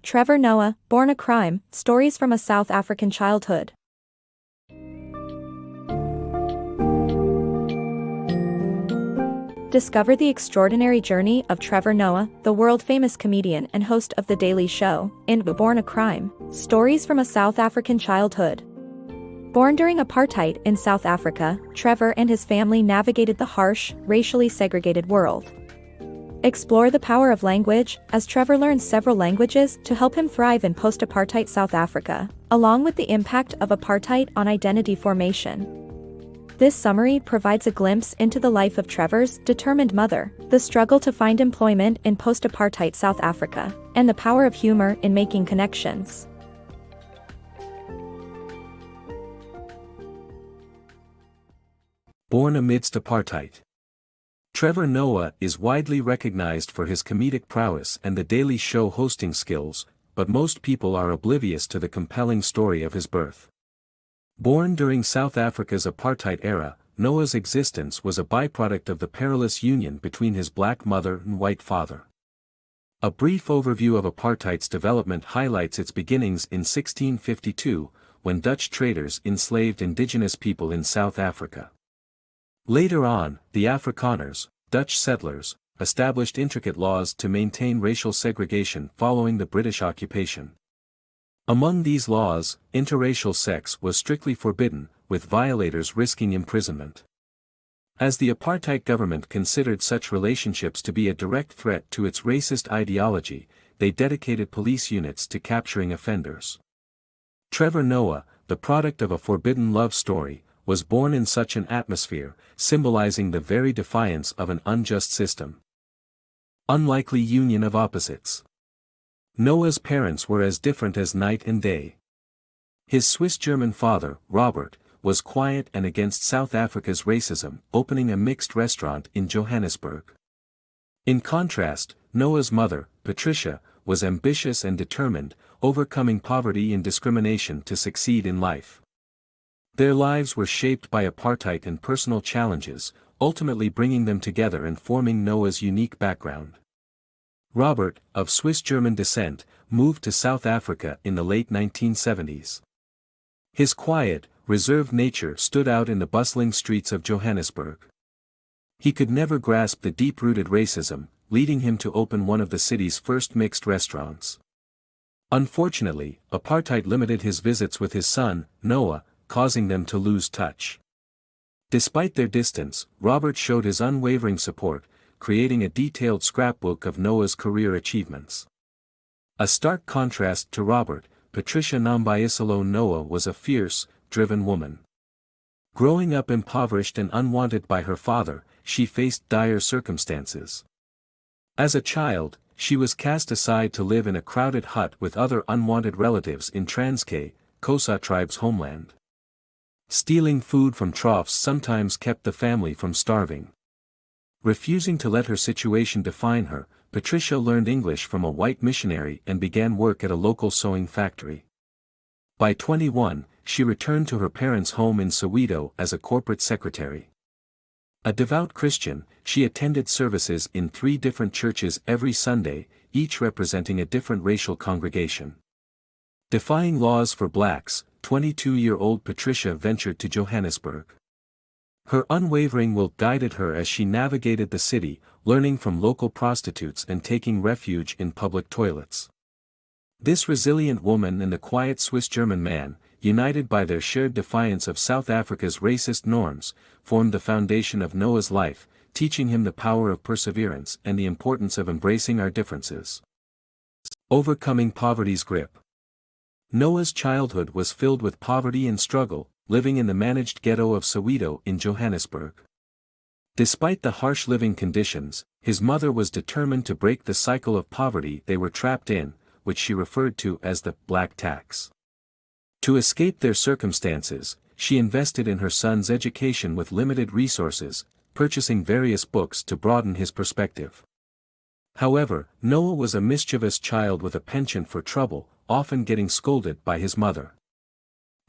Trevor Noah, Born a Crime, Stories from a South African Childhood. Discover the extraordinary journey of Trevor Noah, the world-famous comedian and host of The Daily Show, in Born a Crime, Stories from a South African Childhood. Born during apartheid in South Africa, Trevor and his family navigated the harsh, racially segregated world. Explore the power of language, as Trevor learns several languages to help him thrive in post-apartheid South Africa, along with the impact of apartheid on identity formation. This summary provides a glimpse into the life of Trevor's determined mother, the struggle to find employment in post-apartheid South Africa, and the power of humor in making connections. Born amidst apartheid. Trevor Noah is widely recognized for his comedic prowess and The Daily Show hosting skills, but most people are oblivious to the compelling story of his birth. Born during South Africa's apartheid era, Noah's existence was a byproduct of the perilous union between his black mother and white father. A brief overview of apartheid's development highlights its beginnings in 1652, when Dutch traders enslaved indigenous people in South Africa. Later on, the Afrikaners, Dutch settlers, established intricate laws to maintain racial segregation following the British occupation. Among these laws, interracial sex was strictly forbidden, with violators risking imprisonment. As the apartheid government considered such relationships to be a direct threat to its racist ideology, they dedicated police units to capturing offenders. Trevor Noah, the product of a forbidden love story, was born in such an atmosphere, symbolizing the very defiance of an unjust system. Unlikely union of opposites. Noah's parents were as different as night and day. His Swiss-German father, Robert, was quiet and against South Africa's racism, opening a mixed restaurant in Johannesburg. In contrast, Noah's mother, Patricia, was ambitious and determined, overcoming poverty and discrimination to succeed in life. Their lives were shaped by apartheid and personal challenges, ultimately bringing them together and forming Noah's unique background. Robert, of Swiss-German descent, moved to South Africa in the late 1970s. His quiet, reserved nature stood out in the bustling streets of Johannesburg. He could never grasp the deep-rooted racism, leading him to open one of the city's first mixed restaurants. Unfortunately, apartheid limited his visits with his son, Noah, causing them to lose touch. Despite their distance, Robert showed his unwavering support, creating a detailed scrapbook of Noah's career achievements. A stark contrast to Robert, Patricia Nambayisalo Noah was a fierce, driven woman. Growing up impoverished and unwanted by her father, she faced dire circumstances. As a child, she was cast aside to live in a crowded hut with other unwanted relatives in Transkei, Xhosa tribe's homeland. Stealing food from troughs sometimes kept the family from starving. Refusing to let her situation define her, Patricia learned English from a white missionary and began work at a local sewing factory. By 21, she returned to her parents' home in Soweto as a corporate secretary. A devout Christian, she attended services in 3 different churches every Sunday, each representing a different racial congregation. Defying laws for blacks, 22-year-old Patricia ventured to Johannesburg. Her unwavering will guided her as she navigated the city, learning from local prostitutes and taking refuge in public toilets. This resilient woman and the quiet Swiss-German man, united by their shared defiance of South Africa's racist norms, formed the foundation of Noah's life, teaching him the power of perseverance and the importance of embracing our differences. Overcoming poverty's grip. Noah's childhood was filled with poverty and struggle, living in the managed ghetto of Soweto in Johannesburg. Despite the harsh living conditions, his mother was determined to break the cycle of poverty they were trapped in, which she referred to as the black tax. To escape their circumstances, she invested in her son's education with limited resources, purchasing various books to broaden his perspective. However, Noah was a mischievous child with a penchant for trouble, often getting scolded by his mother.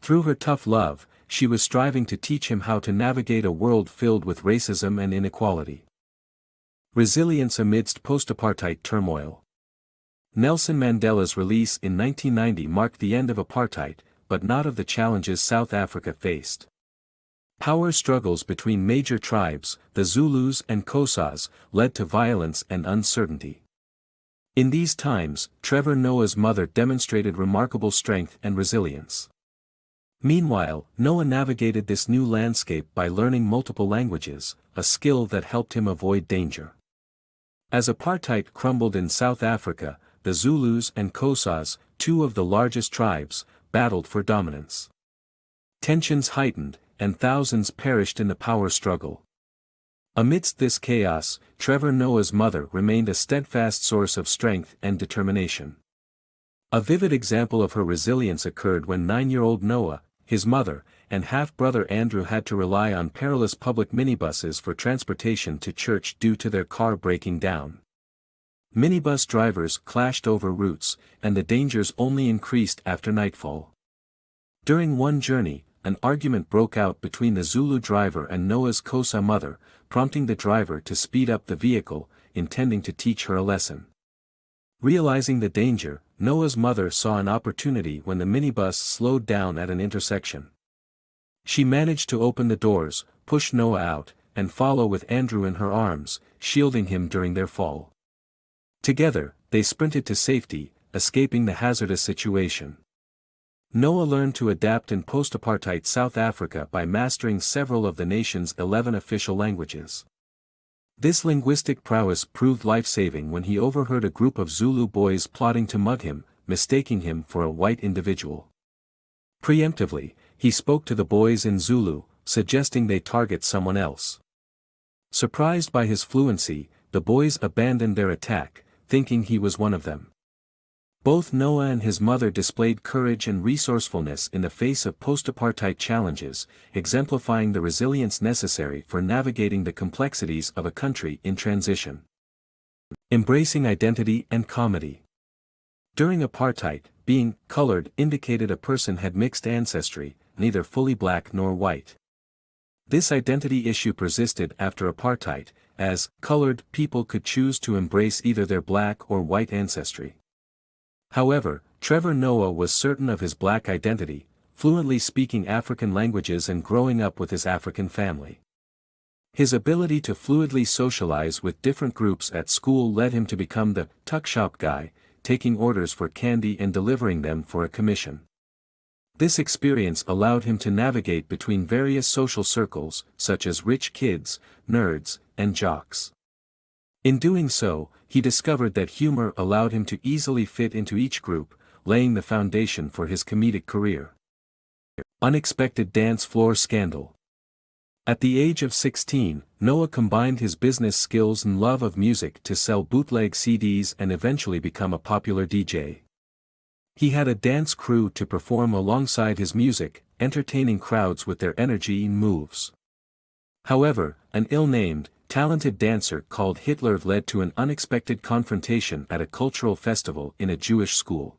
Through her tough love, she was striving to teach him how to navigate a world filled with racism and inequality. Resilience amidst post-apartheid turmoil. Nelson Mandela's release in 1990 marked the end of apartheid, but not of the challenges South Africa faced. Power struggles between major tribes, the Zulus and Xhosas, led to violence and uncertainty. In these times, Trevor Noah's mother demonstrated remarkable strength and resilience. Meanwhile, Noah navigated this new landscape by learning multiple languages, a skill that helped him avoid danger. As apartheid crumbled in South Africa, the Zulus and Xhosas, two of the largest tribes, battled for dominance. Tensions heightened, and thousands perished in the power struggle. Amidst this chaos, Trevor Noah's mother remained a steadfast source of strength and determination. A vivid example of her resilience occurred when 9-year-old Noah, his mother, and half-brother Andrew had to rely on perilous public minibuses for transportation to church due to their car breaking down. Minibus drivers clashed over routes, and the dangers only increased after nightfall. During one journey, an argument broke out between the Zulu driver and Noah's Xhosa mother, prompting the driver to speed up the vehicle, intending to teach her a lesson. Realizing the danger, Noah's mother saw an opportunity when the minibus slowed down at an intersection. She managed to open the doors, push Noah out, and follow with Andrew in her arms, shielding him during their fall. Together, they sprinted to safety, escaping the hazardous situation. Noah learned to adapt in post-apartheid South Africa by mastering several of the nation's 11 official languages. This linguistic prowess proved life-saving when he overheard a group of Zulu boys plotting to mug him, mistaking him for a white individual. Preemptively, he spoke to the boys in Zulu, suggesting they target someone else. Surprised by his fluency, the boys abandoned their attack, thinking he was one of them. Both Noah and his mother displayed courage and resourcefulness in the face of post-apartheid challenges, exemplifying the resilience necessary for navigating the complexities of a country in transition. Embracing identity and comedy. During apartheid, being colored indicated a person had mixed ancestry, neither fully black nor white. This identity issue persisted after apartheid, as colored people could choose to embrace either their black or white ancestry. However, Trevor Noah was certain of his black identity, fluently speaking African languages and growing up with his African family. His ability to fluidly socialize with different groups at school led him to become the tuck shop guy, taking orders for candy and delivering them for a commission. This experience allowed him to navigate between various social circles, such as rich kids, nerds, and jocks. In doing so, he discovered that humor allowed him to easily fit into each group, laying the foundation for his comedic career. Unexpected dance floor scandal. At the age of 16, Noah combined his business skills and love of music to sell bootleg CDs and eventually become a popular DJ. He had a dance crew to perform alongside his music, entertaining crowds with their energy and moves. However, an ill-named, talented dancer called Hitler led to an unexpected confrontation at a cultural festival in a Jewish school.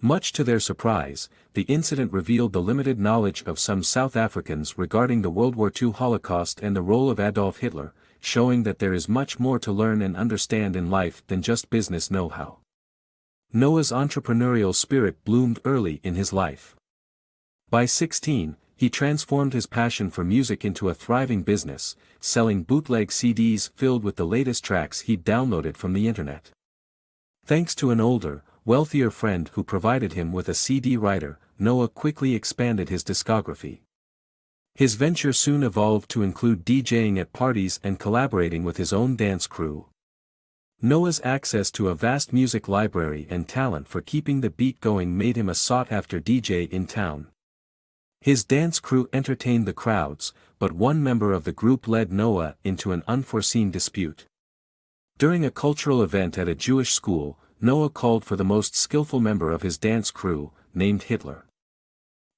Much to their surprise, the incident revealed the limited knowledge of some South Africans regarding the World War II Holocaust and the role of Adolf Hitler, showing that there is much more to learn and understand in life than just business know-how. Noah's entrepreneurial spirit bloomed early in his life. By 16, he transformed his passion for music into a thriving business, selling bootleg CDs filled with the latest tracks he'd downloaded from the internet. Thanks to an older, wealthier friend who provided him with a CD writer, Noah quickly expanded his discography. His venture soon evolved to include DJing at parties and collaborating with his own dance crew. Noah's access to a vast music library and talent for keeping the beat going made him a sought-after DJ in town. His dance crew entertained the crowds, but one member of the group led Noah into an unforeseen dispute. During a cultural event at a Jewish school, Noah called for the most skillful member of his dance crew, named Hitler.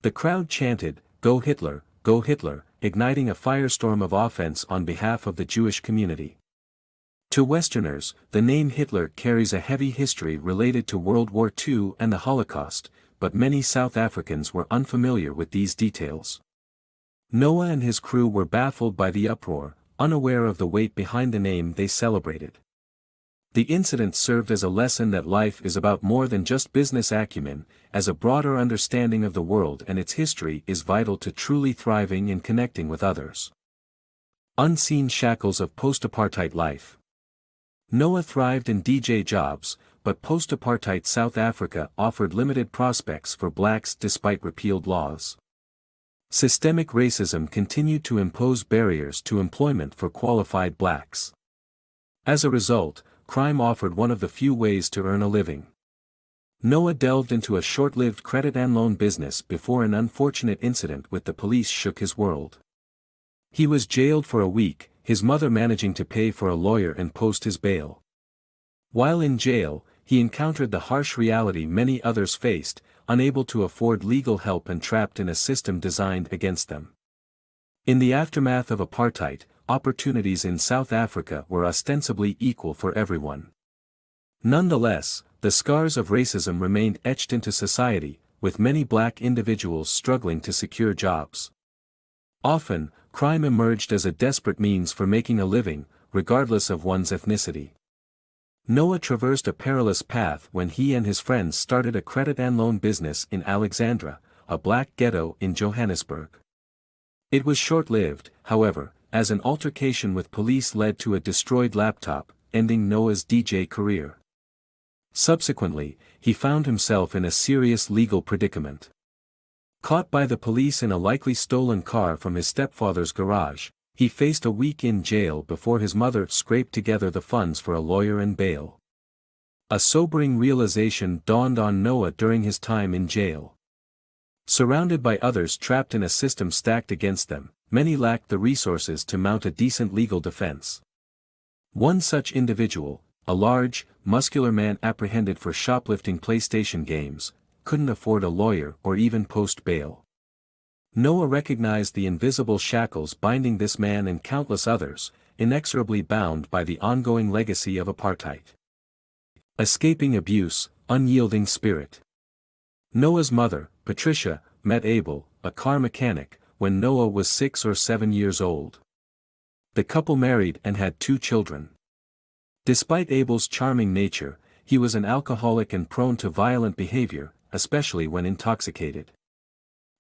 The crowd chanted, "Go Hitler, go Hitler," igniting a firestorm of offense on behalf of the Jewish community. To Westerners, the name Hitler carries a heavy history related to World War II and the Holocaust, but many South Africans were unfamiliar with these details. Noah and his crew were baffled by the uproar, unaware of the weight behind the name they celebrated. The incident served as a lesson that life is about more than just business acumen, as a broader understanding of the world and its history is vital to truly thriving and connecting with others. Unseen shackles of post-apartheid life. Noah thrived in DJ jobs, but post-apartheid South Africa offered limited prospects for blacks despite repealed laws. Systemic racism continued to impose barriers to employment for qualified blacks. As a result, crime offered one of the few ways to earn a living. Noah delved into a short-lived credit and loan business before an unfortunate incident with the police shook his world. He was jailed for a week, his mother managing to pay for a lawyer and post his bail. While in jail, he encountered the harsh reality many others faced, unable to afford legal help and trapped in a system designed against them. In the aftermath of apartheid, opportunities in South Africa were ostensibly equal for everyone. Nonetheless, the scars of racism remained etched into society, with many black individuals struggling to secure jobs. Often, crime emerged as a desperate means for making a living, regardless of one's ethnicity. Noah traversed a perilous path when he and his friends started a credit and loan business in Alexandra, a black ghetto in Johannesburg. It was short-lived, however, as an altercation with police led to a destroyed laptop, ending Noah's DJ career. Subsequently, he found himself in a serious legal predicament. Caught by the police in a likely stolen car from his stepfather's garage, he faced a week in jail before his mother scraped together the funds for a lawyer and bail. A sobering realization dawned on Noah during his time in jail. Surrounded by others trapped in a system stacked against them, many lacked the resources to mount a decent legal defense. One such individual, a large, muscular man apprehended for shoplifting PlayStation games, couldn't afford a lawyer or even post bail. Noah recognized the invisible shackles binding this man and countless others, inexorably bound by the ongoing legacy of apartheid. Escaping abuse, unyielding spirit. Noah's mother, Patricia, met Abel, a car mechanic, when Noah was 6 or 7 years old. The couple married and had 2 children. Despite Abel's charming nature, he was an alcoholic and prone to violent behavior, especially when intoxicated.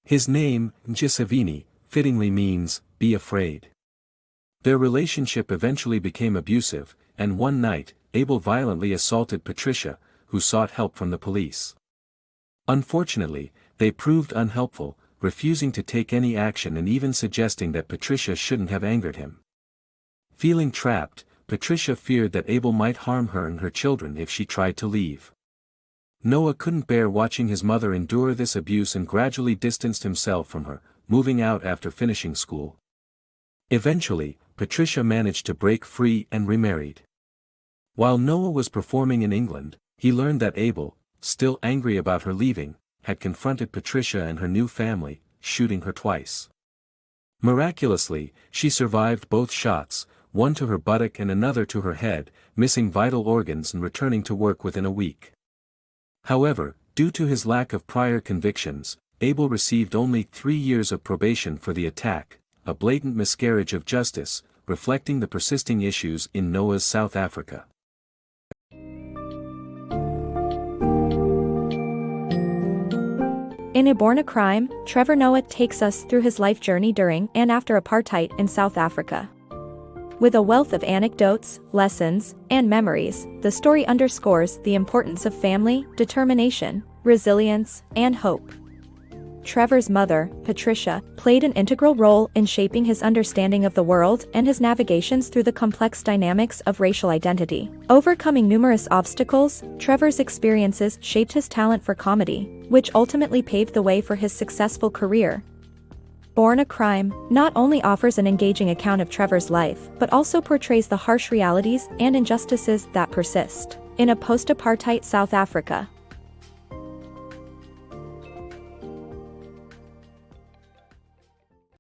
His name, Njisavini, fittingly means, be afraid. Their relationship eventually became abusive, and one night, Abel violently assaulted Patricia, who sought help from the police. Unfortunately, they proved unhelpful, refusing to take any action and even suggesting that Patricia shouldn't have angered him. Feeling trapped, Patricia feared that Abel might harm her and her children if she tried to leave. Noah couldn't bear watching his mother endure this abuse and gradually distanced himself from her, moving out after finishing school. Eventually, Patricia managed to break free and remarried. While Noah was performing in England, he learned that Abel, still angry about her leaving, had confronted Patricia and her new family, shooting her twice. Miraculously, she survived both shots, one to her buttock and another to her head, missing vital organs and returning to work within a week. However, due to his lack of prior convictions, Abel received only 3 years of probation for the attack, a blatant miscarriage of justice, reflecting the persisting issues in Noah's South Africa. In BornACrime, Trevor Noah takes us through his life journey during and after apartheid in South Africa. With a wealth of anecdotes, lessons, and memories, the story underscores the importance of family, determination, resilience, and hope. Trevor's mother, Patricia, played an integral role in shaping his understanding of the world and his navigations through the complex dynamics of racial identity. Overcoming numerous obstacles, Trevor's experiences shaped his talent for comedy, which ultimately paved the way for his successful career. BornACrime not only offers an engaging account of Trevor's life but also portrays the harsh realities and injustices that persist in a post-apartheid South Africa.